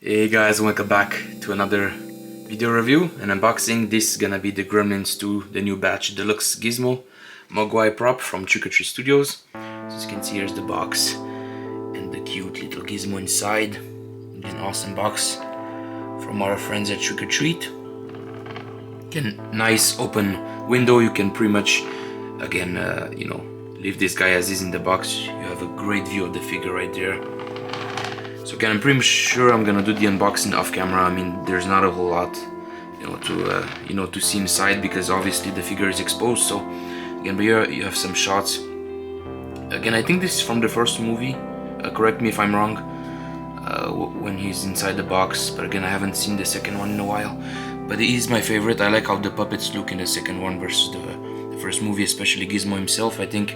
Hey guys, welcome back to another video review and unboxing. This is gonna be the Gremlins 2, the new Batch Deluxe Gizmo Mogwai prop from Trick or Treat Studios. So as you can see, here's the box and the cute little gizmo inside. An awesome box from our friends at Trick or Treat. Again, nice open window. You can pretty much, again, leave this guy as is in the box. You have a great view of the figure right there. So again, I'm pretty sure I'm gonna do the unboxing off camera. I mean, there's not a whole lot, to see inside because obviously the figure is exposed. So again, but here you have some shots. Again, I think this is from the first movie. Correct me if I'm wrong. When he's inside the box, but again, I haven't seen the second one in a while. But it is my favorite. I like how the puppets look in the second one versus the first movie, especially Gizmo himself. I think.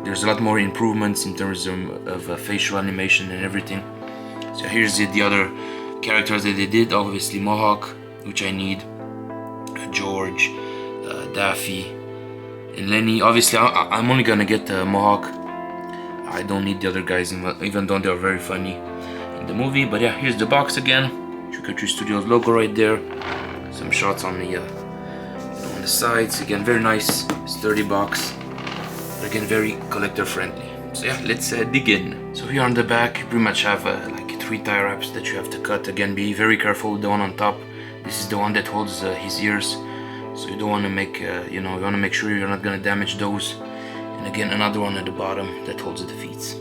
There's a lot more improvements in terms of facial animation and everything. So here's the other characters that they did. Obviously Mohawk, which I need, George, Daffy, and Lenny. Obviously I'm only gonna get Mohawk. I don't need the other guys, even though they're very funny in the movie. But yeah, here's the box again. Trick or Treat Studios logo right there. Some shots on the on the sides. Again, very nice, sturdy box. Again, very collector friendly. So yeah, let's dig in. So here on the back, you pretty much have like 3 tie wraps that you have to cut. Again, be very careful with the one on top. This is the one that holds his ears, so you don't want to make you want to make sure you're not going to damage those. And again, another one at the bottom that holds the feet.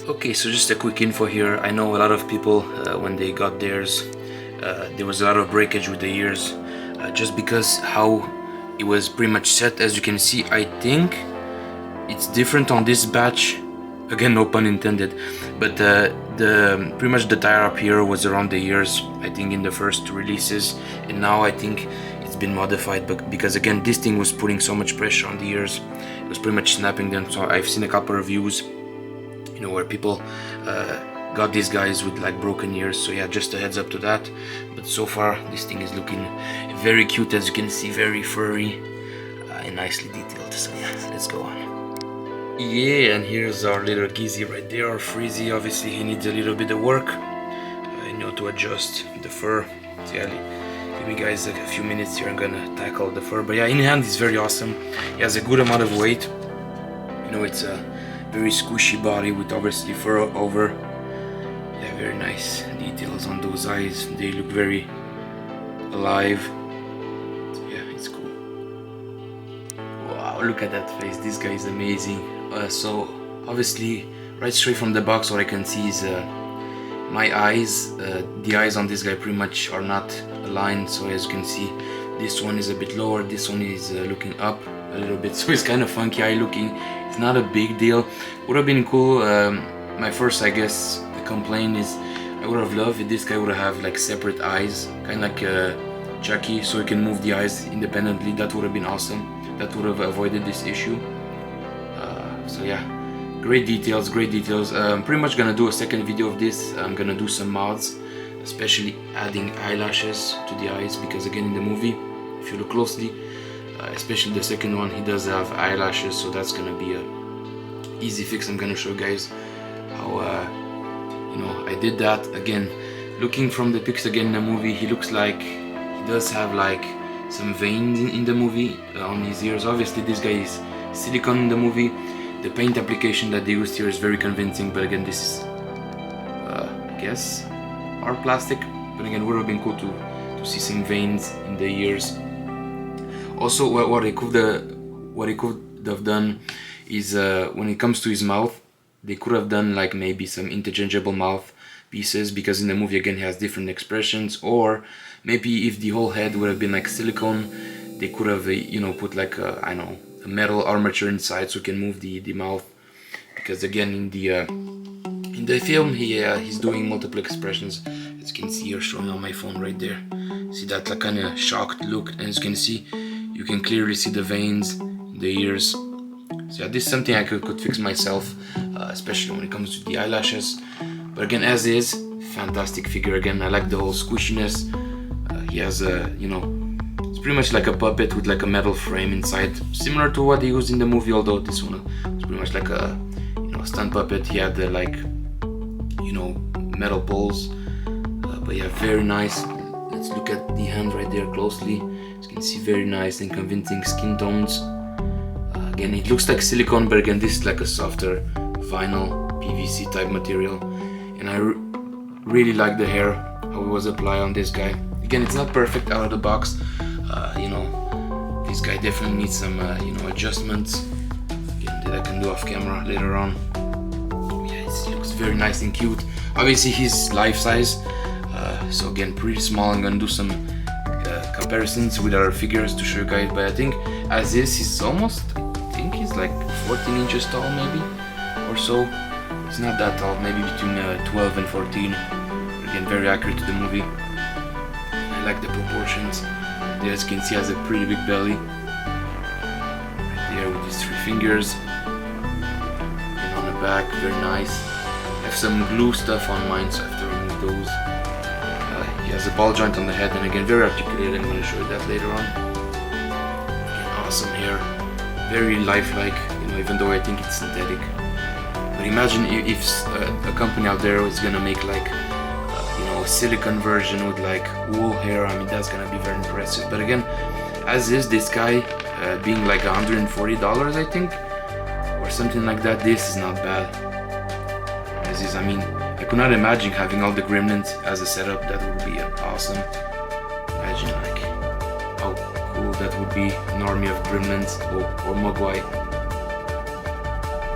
Okay, so just a quick info here. I know a lot of people when they got theirs, there was a lot of breakage with the ears, just because how it was pretty much set. As you can see, I think it's different on this batch, again no pun intended, but pretty much the tie up here was around the ears, I think, in the first releases, and now I think it's been modified, but because again this thing was putting so much pressure on the ears, it was pretty much snapping them. So I've seen a couple of reviews, where people got these guys with like broken ears. So yeah, just a heads up to that. But so far this thing is looking very cute, as you can see, very furry and nicely detailed. So yeah, let's go on. Yeah, and here's our little Gizzy right there, or Freezy. Obviously he needs a little bit of work, to adjust the fur. So yeah, give me guys a few minutes here, I'm gonna tackle the fur. But yeah, in hand he's very awesome. He has a good amount of weight. It's a very squishy body with obviously fur over. Yeah, very nice details on those eyes. They look very alive. So yeah, it's cool. Wow, look at that face. This guy is amazing. So obviously right straight from the box what I can see is my eyes. The eyes on this guy pretty much are not aligned, so as you can see this one is a bit lower, this one is looking up a little bit, so it's kind of funky eye looking. It's not a big deal. Would have been cool. My first, I guess, complaint is I would have loved if this guy would have like separate eyes, kind of like Chucky, so he can move the eyes independently. That would have been awesome. That would have avoided this issue. So yeah, great details, great details. I'm pretty much gonna do a second video of this. I'm gonna do some mods, especially adding eyelashes to the eyes, because again in the movie, if you look closely, especially the second one, he does have eyelashes, so that's gonna be a easy fix. I'm gonna show you guys how I did that. Again, looking from the pics again in the movie, he looks like he does have like some veins in the movie on his ears. Obviously this guy is silicone in the movie. The paint application that they used here is very convincing, but again this is I guess hard plastic, but again would have been cool to see some veins in the ears. Also what he could have done is when it comes to his mouth, they could have done like maybe some interchangeable mouth pieces, because in the movie again he has different expressions. Or maybe if the whole head would have been like silicone, they could have put like a metal armature inside so you can move the mouth, because again in the film he's doing multiple expressions, as you can see here, showing on my phone right there. See that like kind of shocked look, and as you can see, you can clearly see the veins in the ears. So yeah, this is something I could fix myself, especially when it comes to the eyelashes. But again, as is, fantastic figure. Again, I like the whole squishiness. He has a it's pretty much like a puppet with like a metal frame inside, similar to what they used in the movie, although this one was pretty much like a stunt puppet. He had the like metal balls. But yeah, very nice. Let's look at the hand right there closely. As you can see, very nice and convincing skin tones. Again, it looks like silicone, but again, this is like a softer vinyl PVC type material. And I really like the hair, how it was applied on this guy. Again, it's not perfect out of the box. You know, this guy definitely needs some, you know, adjustments. Again, that I can do off camera later on. Yeah, it looks very nice and cute. Obviously, he's life size. So again, pretty small. I'm gonna do some comparisons with our figures to show you guys, but I think as is, he's almost, I think he's like 14 inches tall maybe, or so. It's not that tall, maybe between 12 and 14. Again, very accurate to the movie. I like the proportions. There, as you can see, has a pretty big belly. Right there with his 3 fingers. And on the back, very nice. I have some glue stuff on mine, so I have to remove those. He has a ball joint on the head, and again, very articulated. I'm going to show you that later on. Again, awesome hair, very lifelike, you know, even though I think it's synthetic. But imagine if a company out there is going to make like, you know, a silicone version with like wool hair. I mean, that's going to be very impressive. But again, as is, this guy being like $140, I think, or something like that, this is not bad. As is, I mean, I could not imagine having all the Gremlins as a setup. That would be awesome. Imagine like how cool that would be, an army of Gremlins or Mogwai.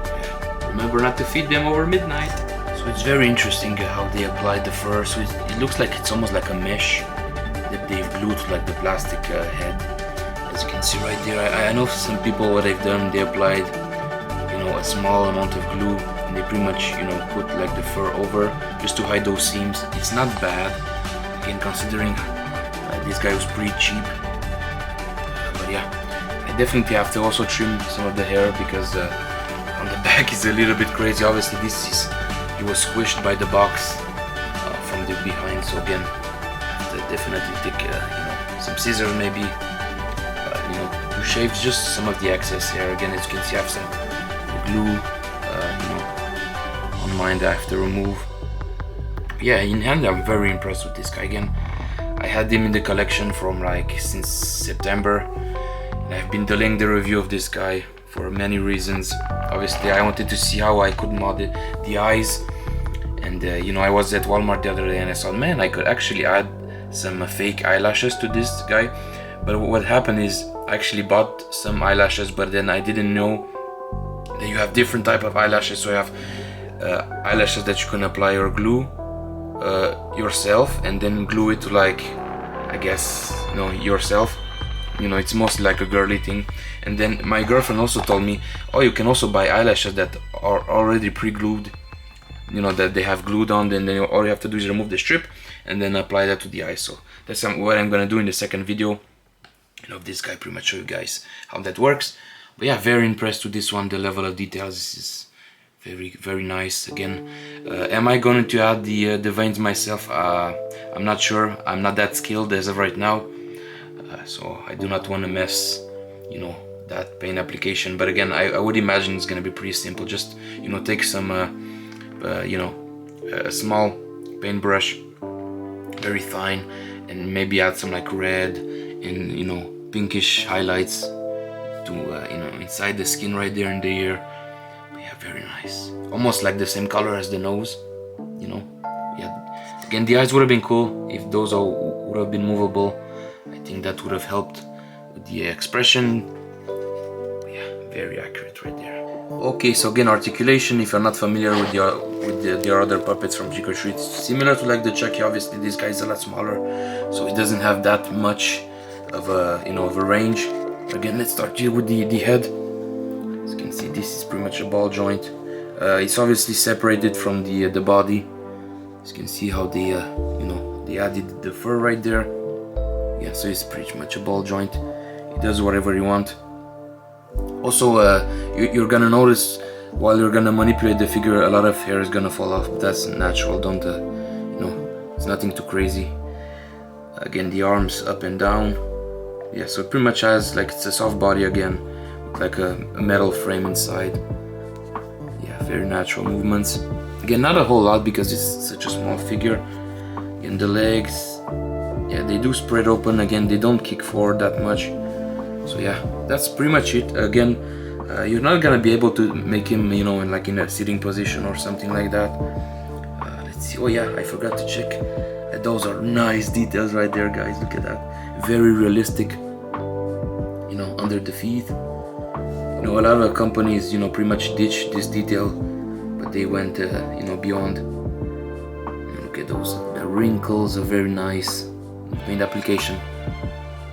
Yeah. Remember not to feed them over midnight. So it's very interesting how they applied the fur. So it looks like it's almost like a mesh that they've glued to like the plastic head. As you can see right there, I know some people, what they've done, they applied, you know, a small amount of glue. They pretty much, you know, put like the fur over just to hide those seams. It's not bad, again, considering this guy was pretty cheap. But yeah, I definitely have to also trim some of the hair because on the back is a little bit crazy. Obviously, he was squished by the box from the behind. So again, I have to definitely take you know, some scissors maybe, you know, to shave just some of the excess hair. Again, as you can see, I have some glue, you know, on mine that I have to remove. Yeah, in hand, I'm very impressed with this guy. Again, I had him in the collection from like since September, and I've been delaying the review of this guy for many reasons. Obviously, I wanted to see how I could mod the eyes, and you know, I was at Walmart the other day and I saw, man, I could actually add some fake eyelashes to this guy. But what happened is I actually bought some eyelashes, but then I didn't know that you have different type of eyelashes. So you have eyelashes that you can apply or glue yourself, and then glue it to like, I guess, you know, yourself. You know, it's mostly like a girly thing. And then my girlfriend also told me, oh, you can also buy eyelashes that are already pre-glued, you know, that they have glued on. Then all you have to do is remove the strip and then apply that to the eye. So that's what I'm gonna do in the second video, you know, of this guy. Pretty much show you guys how that works. But yeah, very impressed with this one. The level of details is very nice. Again, am I going to add the veins myself? I'm not sure. I'm not that skilled as of right now, so I do not want to mess, you know, that paint application. But again, I would imagine it's going to be pretty simple. Just, you know, take some you know, a small paintbrush, very fine, and maybe add some like red and, you know, pinkish highlights to you know, inside the skin right there in the ear. Yeah, very nice. Almost like the same color as the nose, you know. Yeah. Again, the eyes would have been cool if those would have been movable. I think that would have helped with the expression. Yeah, very accurate right there. Okay, so again, Articulation. If you're not familiar with the other puppets from Trick or Treat, it's similar to like the Chucky. Obviously, this guy is a lot smaller, so he doesn't have that much of a, you know, of a range. Again, let's start here with the head. As you can see, this is pretty much a ball joint. It's obviously separated from the body. As you can see how they, you know, they added the fur right there. Yeah, so it's pretty much a ball joint. It does whatever you want. Also, you're gonna notice while you're gonna manipulate the figure, a lot of hair is gonna fall off. But that's natural. Don't, you know, it's nothing too crazy. Again, the arms up and down. Yeah, so it pretty much has like, it's a soft body again, with like a metal frame inside. Yeah, very natural movements. Again, not a whole lot because it's such a small figure. And the legs, yeah, they do spread open. Again, they don't kick forward that much. So yeah, that's pretty much it. Again, you're not gonna be able to make him, you know, in a sitting position or something like that. Let's see. Oh yeah, I forgot to check. Those are nice details right there, guys. Look at that. Very realistic. You know, under the feet. You know, a lot of companies, you know, pretty much ditch this detail, but they went, you know, beyond. Look at those. The wrinkles are very nice. Paint application.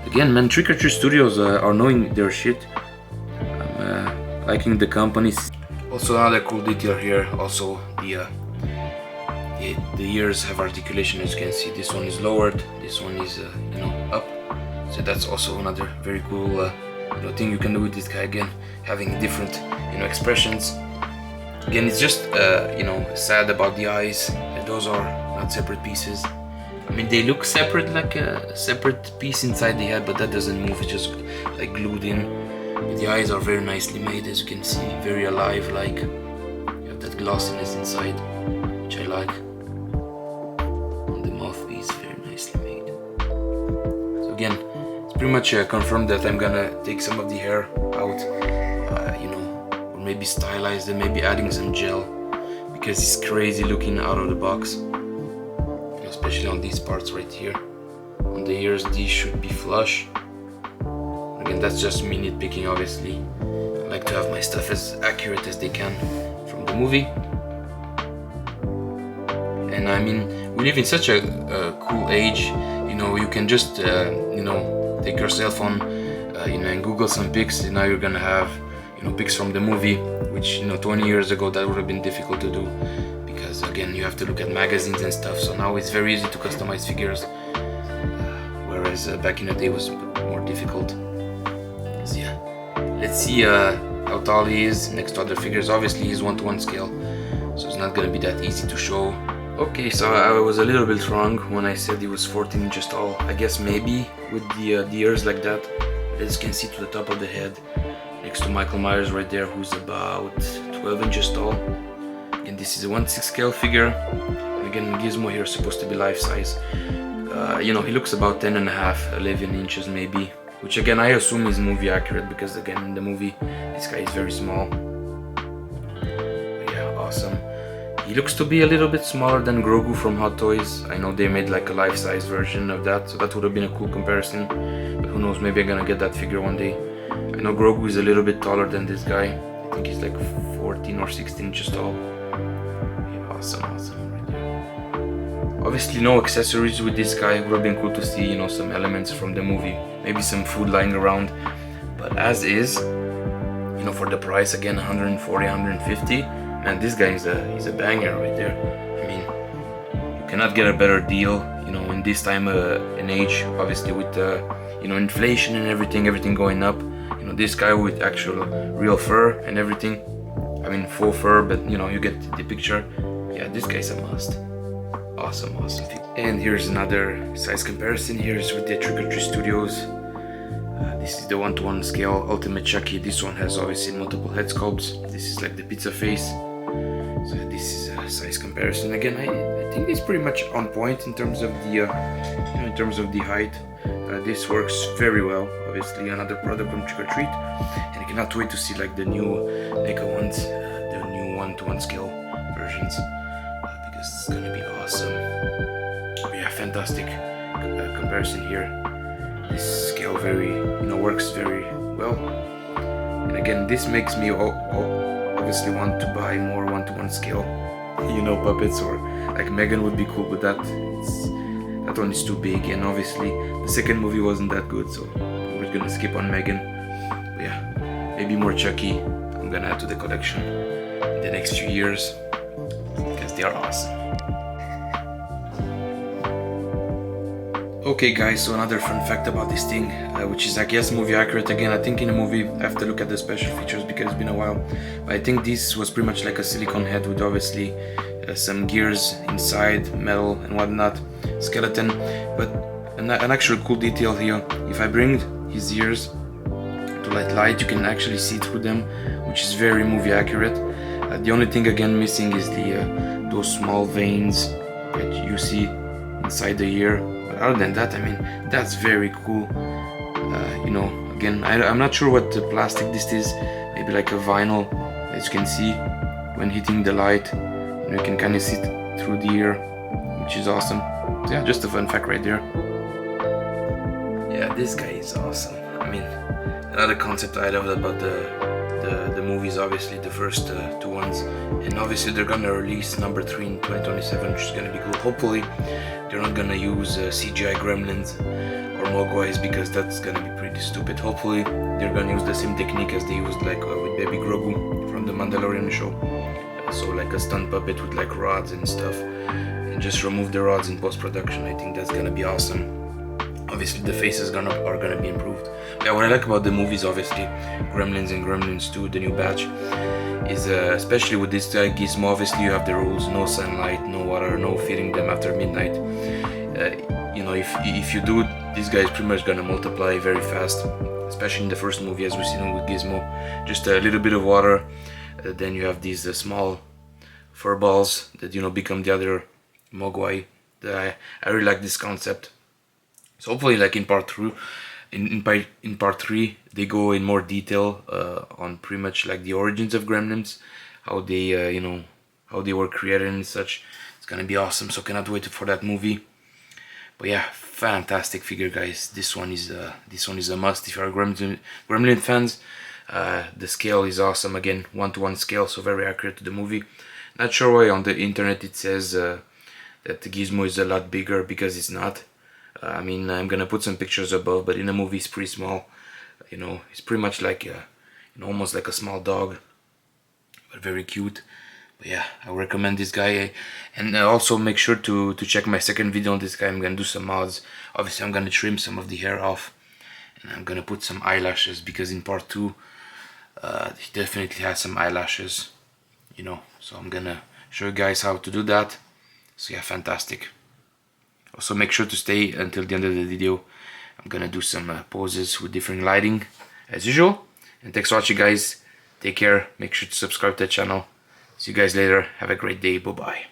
Again, man, Trick or Treat Studios are knowing their shit. I'm liking the companies. Also, another cool detail here. Also, the ears have articulation, as you can see. This one is lowered. This one is, you know, up. So that's also another very cool, you know, thing you can do with this guy. Again, having different, you know, expressions. Again, it's just, you know, sad about the eyes. Those are not separate pieces. I mean, they look separate, like a separate piece inside the head, but that doesn't move. It's just like glued in. But the eyes are very nicely made, as you can see, very alive. Like you have that glossiness inside, which I like. And the mouthpiece, very nicely made. So again, it's pretty much confirmed that I'm gonna take some of the hair out, you know, or maybe stylize them, maybe adding some gel, because it's crazy looking out of the box. Especially on these parts right here. On the ears, these should be flush. Again, that's just me nitpicking, obviously. I like to have my stuff as accurate as they can from the movie. And I mean, we live in such a cool age, you know, you can just, you know, take your cell phone, you know, and Google some pics, and now you're gonna have, you know, pics from the movie, which, you know, 20 years ago that would have been difficult to do. Because again, you have to look at magazines and stuff, so now it's very easy to customize figures, whereas back in the day it was more difficult. So yeah, let's see how tall he is next to other figures. Obviously he's 1:1 scale, so it's not gonna be that easy to show. Okay, so I was a little bit wrong when I said he was 14 inches tall. I guess maybe with the ears like that, as you can see to the top of the head, next to Michael Myers right there, who's about 12 inches tall. And this is a 1/6 scale figure. And again, Gizmo here is supposed to be life size. You know, he looks about 10.5, 11 inches maybe, which again I assume is movie accurate, because again in the movie this guy is very small. But yeah, awesome. He looks to be a little bit smaller than Grogu from Hot Toys. I know they made like a life size version of that, so that would have been a cool comparison. But who knows, maybe I'm gonna get that figure one day. I know Grogu is a little bit taller than this guy. I think he's like 14 or 16 inches tall. Awesome right there. Obviously no accessories with this guy. Would have been cool to see, you know, some elements from the movie, maybe some food lying around, but as is, you know, for the price, again 140, 150, man, this guy is a banger right there. I mean, you cannot get a better deal, you know, in this time and age, obviously with you know, inflation and everything going up. You know, this guy with actual real fur and everything, I mean full fur, but you know, you get the picture. Yeah, this guy's a must. Awesome. And here's another size comparison. Here's with the Trick or Treat Studios. This is the 1:1 scale Ultimate Chucky. This one has obviously multiple head sculpts. This is like the pizza face. So this is a size comparison. Again, I think it's pretty much on point in terms of the, you know, in terms of the height. This works very well. Obviously, another product from Trick or Treat, and I cannot wait to see like the new NECA ones, the new 1:1 scale versions. Because it's gonna be awesome. But yeah, fantastic comparison here. This scale very, you know, works very well. And again, this makes me obviously want to buy more 1:1 scale, you know, puppets, or like Megan would be cool, but that one is too big, and obviously the second movie wasn't that good, so we're gonna skip on Megan. But yeah, maybe more Chucky I'm gonna add to the collection in the next few years, because they are awesome. Okay guys, so another fun fact about this thing, which is I guess movie accurate. Again, I think in a movie I have to look at the special features because it's been a while, but I think this was pretty much like a silicone head with obviously some gears inside, metal and whatnot, skeleton. But an actual cool detail here, if I bring his ears to light, you can actually see through them, which is very movie accurate. The only thing again missing is the those small veins that you see inside the ear. But other than that, I mean, that's very cool. You know, again, I'm not sure what the plastic this is. Maybe like a vinyl. As you can see, when hitting the light, you can kind of see through the ear, which is awesome. So yeah, just a fun fact right there. Yeah, this guy is awesome. I mean, another concept I love about the movies, obviously the first two ones, and obviously they're gonna release number 3 in 2027, which is gonna be cool. Hopefully they're not gonna use CGI Gremlins or Mogwais, because that's gonna be pretty stupid. Hopefully they're gonna use the same technique as they used like with Baby Grogu from the Mandalorian show. So like a stunt puppet with like rods and stuff, and just remove the rods in post-production. I think that's gonna be awesome. Obviously the faces are gonna be improved. Yeah, what I like about the movies, obviously Gremlins and Gremlins 2, the new batch, is especially with this guy Gizmo, obviously you have the rules: no sunlight, no water, no feeding them after midnight. You know, if you do, this guy is pretty much gonna multiply very fast, especially in the first movie, as we've seen with Gizmo. Just a little bit of water, then you have these small fur balls that, you know, become the other Mogwai. I really like this concept. So hopefully, like in part 3, in part 3, they go in more detail on pretty much like the origins of Gremlins, how they you know, how they were created and such. It's gonna be awesome. So cannot wait for that movie. But yeah, fantastic figure, guys. This one is a must if you are Gremlin fans. The scale is awesome. Again, 1:1 scale, so very accurate to the movie. Not sure why on the internet it says that the Gizmo is a lot bigger, because it's not. I mean, I'm gonna put some pictures above, but in the movie it's pretty small. You know, it's pretty much like you know, almost like a small dog, but very cute. But yeah, I recommend this guy, and also make sure to check my second video on this guy. I'm gonna do some mods. Obviously, I'm gonna trim some of the hair off, and I'm gonna put some eyelashes, because in part 2, he definitely has some eyelashes. You know, so I'm gonna show you guys how to do that. So yeah, fantastic. Also make sure to stay until the end of the video. I'm gonna do some poses with different lighting as usual. And thanks for watching, guys. Take care. Make sure to subscribe to the channel. See you guys later. Have a great day. Bye bye.